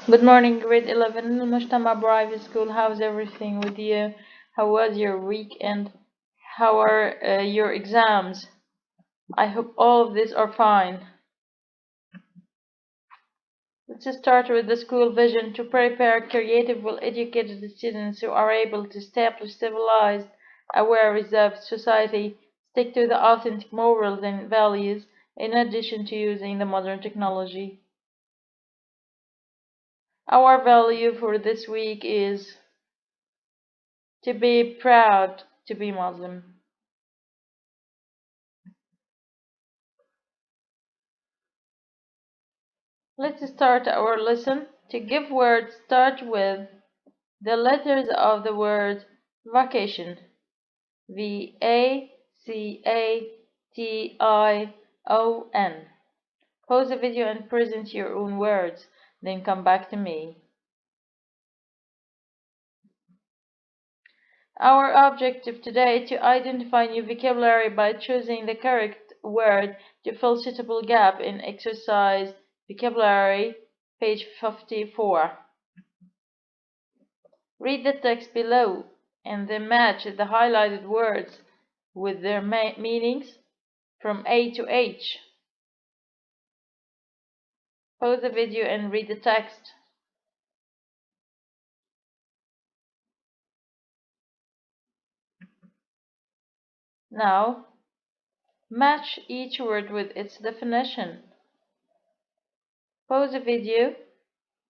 Good morning, grade 11 Mujtama Private School. How's everything with you? How was your week and how are your exams? I hope all of these are fine. Let's start with the school vision to prepare creative, well-educated students who are able to establish civilized, aware, reserved society, stick to the authentic morals and values, in addition to using the modern technology. Our value for this week is to be proud to be Muslim. Let's start our lesson. To give words, start with the letters of the word vacation. Vacation. Pause the video and present your own words, then come back to me. Our objective today is to identify new vocabulary by choosing the correct word to fill suitable gap in exercise vocabulary, page 54. Read the text below and then match the highlighted words with their meanings from A to H. Pause the video and read the text. Now, match each word with its definition. Pause the video,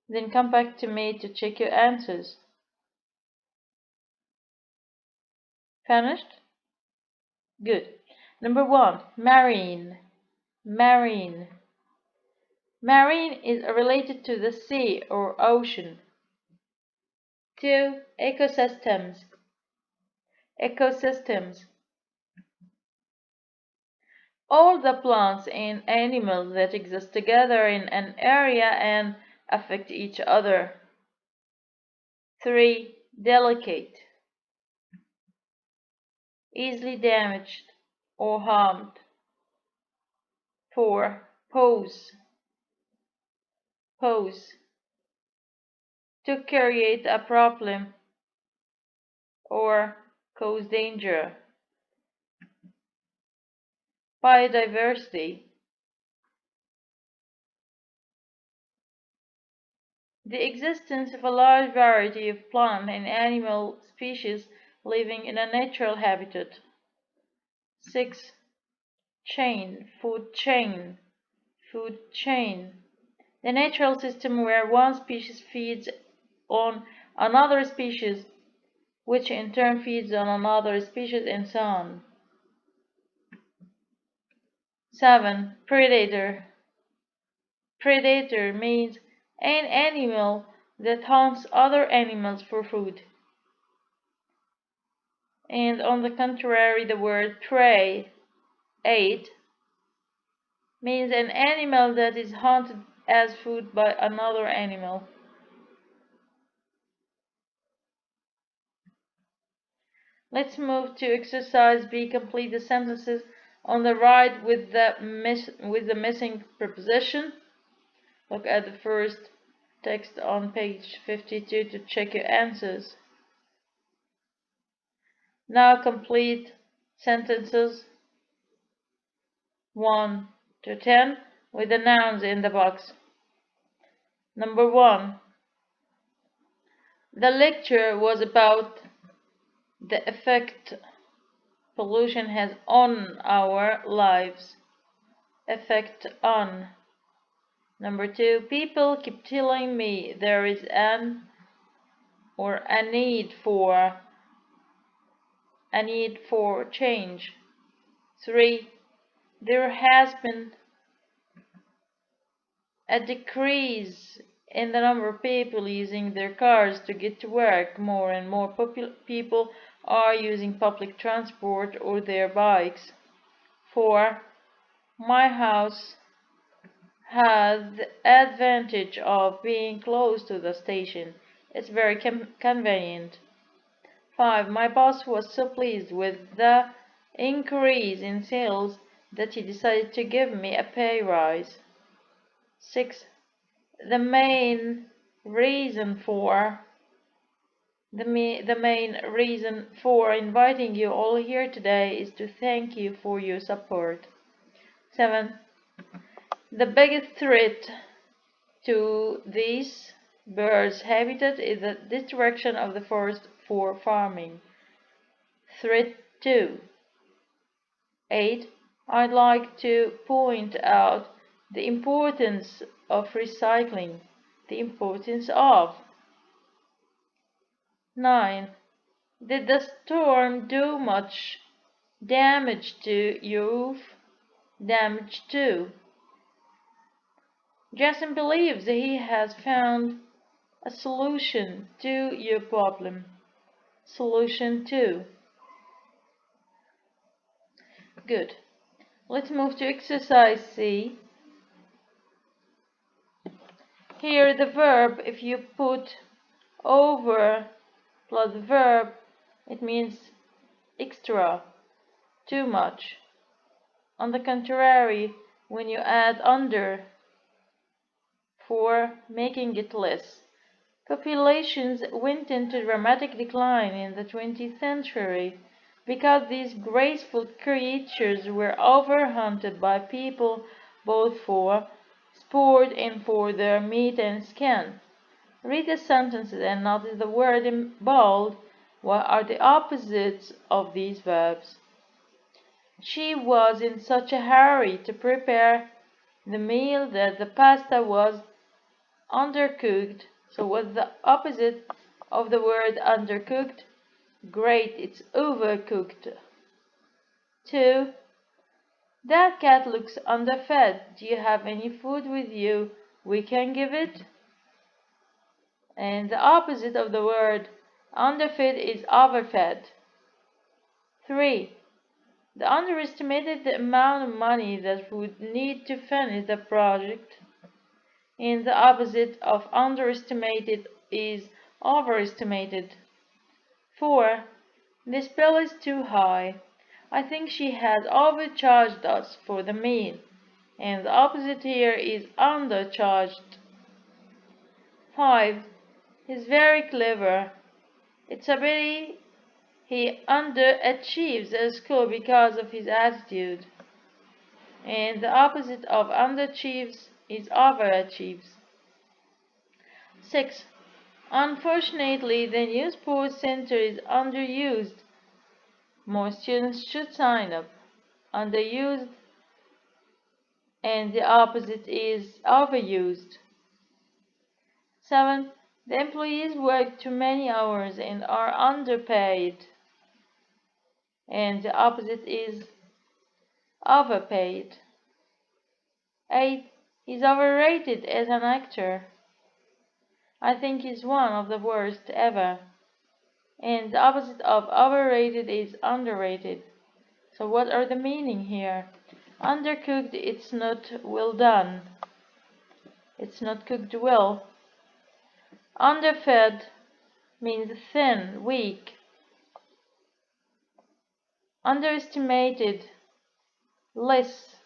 then come back to me to check your answers. Finished? Good. Number 1, marine. Marine. Marine is related to the sea or ocean. 2, ecosystems. Ecosystems. All the plants and animals that exist together in an area and affect each other. 3, delicate. Easily damaged or harmed. 4, pose. Pose. To create a problem or cause danger. Biodiversity. The existence of a large variety of plant and animal species living in a natural habitat. 6, chain, food chain. Food chain. The natural system where one species feeds on another species, which in turn feeds on another species, and so on. 7, predator. Predator means an animal that hunts other animals for food. And on the contrary, the word prey, 8, means an animal that is hunted as food by another animal. Let's move to exercise B. Complete the sentences on the right with the missing preposition. Look at the first text on page 52 to check your answers. Now complete sentences 1 to 10 with the nouns in the box. Number 1. The lecture was about the effect pollution has on our lives. Effect on. Number 2. People keep telling me there is a need for change. 3. There has been a decrease in the number of people using their cars to get to work. More and more people are using public transport or their bikes. 4. My house has the advantage of being close to the station. It's very convenient. 5. My boss was so pleased with the increase in sales that he decided to give me a pay rise. 6. The main reason for the main reason for inviting you all here today is to thank you for your support. 7. The biggest threat to these birds' habitat is the destruction of the forest for farming. Threat 2. 8. I'd like to point out the importance of recycling. The importance of. 9. Did the storm do much damage to your roof? Damage 2. Jason believes he has found a solution to your problem. Solution 2. Good. Let's move to exercise C. Here the verb, if you put over plus the verb, it means extra, too much. On the contrary, when you add under for making it less. Populations went into dramatic decline in the 20th century because these graceful creatures were overhunted by people both for sport and for their meat and skin. Read the sentences and notice the word in bold. What are the opposites of these verbs? She was in such a hurry to prepare the meal that the pasta was undercooked. So what's the opposite of the word undercooked? Great, it's overcooked. 2. That cat looks underfed. Do you have any food with you we can give it? And the opposite of the word underfed is overfed. 3. They underestimated the amount of money that would need to finish the project. And the opposite of underestimated is overestimated. 4. This bill is too high. I think she has overcharged us for the meal. And the opposite here is undercharged. 5. He's very clever. It's a pity he underachieves at school because of his attitude. And the opposite of underachieves is overachieves. 6. Unfortunately, the new sports center is underused. More students should sign up. Underused, and the opposite is overused. 7. The employees work too many hours and are underpaid. And the opposite is overpaid. 8. He's overrated as an actor. I think he's one of the worst ever. And the opposite of overrated is underrated. So what are the meaning here? Undercooked, it's not well done. It's not cooked well. Underfed means thin, weak. Underestimated, less.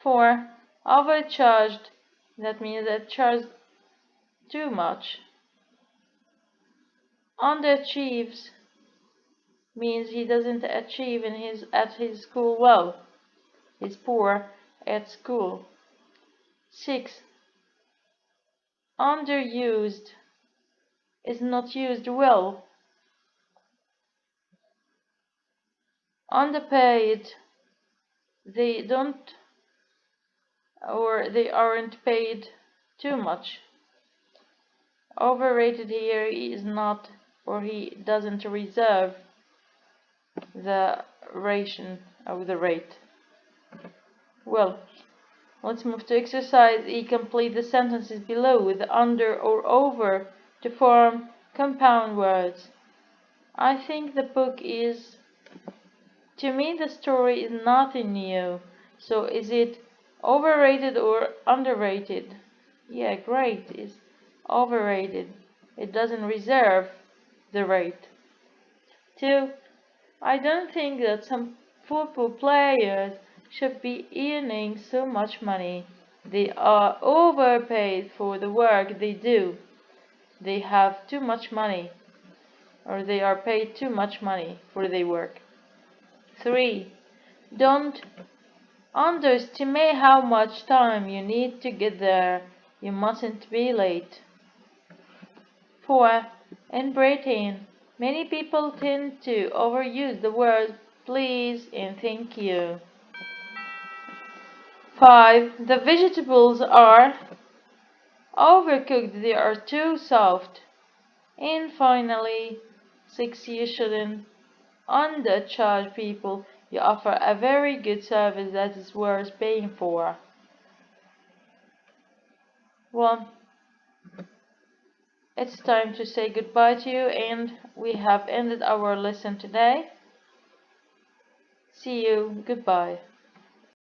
4. Overcharged, that means that charged too much. Underachieves means he doesn't achieve at his school well. He's poor at school. 6. Underused is not used well. Underpaid, they don't or they aren't paid too much. Overrated here is not, or he doesn't reserve the ration of the rate. Well, let's move to exercise E. Complete the sentences below with under or over to form compound words. I think the book is, to me the story is nothing new. So is it overrated or underrated? Yeah, great, it's overrated. It doesn't reserve the rate. 2. I don't think that some football players should be earning so much money. They are overpaid for the work they do. They have too much money, or they are paid too much money for their work. 3. Don't underestimate how much time you need to get there. You mustn't be late. 4. In Britain, many people tend to overuse the words please and thank you. 5. The vegetables are overcooked, they are too soft. And finally, 6. You shouldn't undercharge people. You offer a very good service that is worth paying for. Well, it's time to say goodbye to you, and we have ended our lesson today. See you. Goodbye.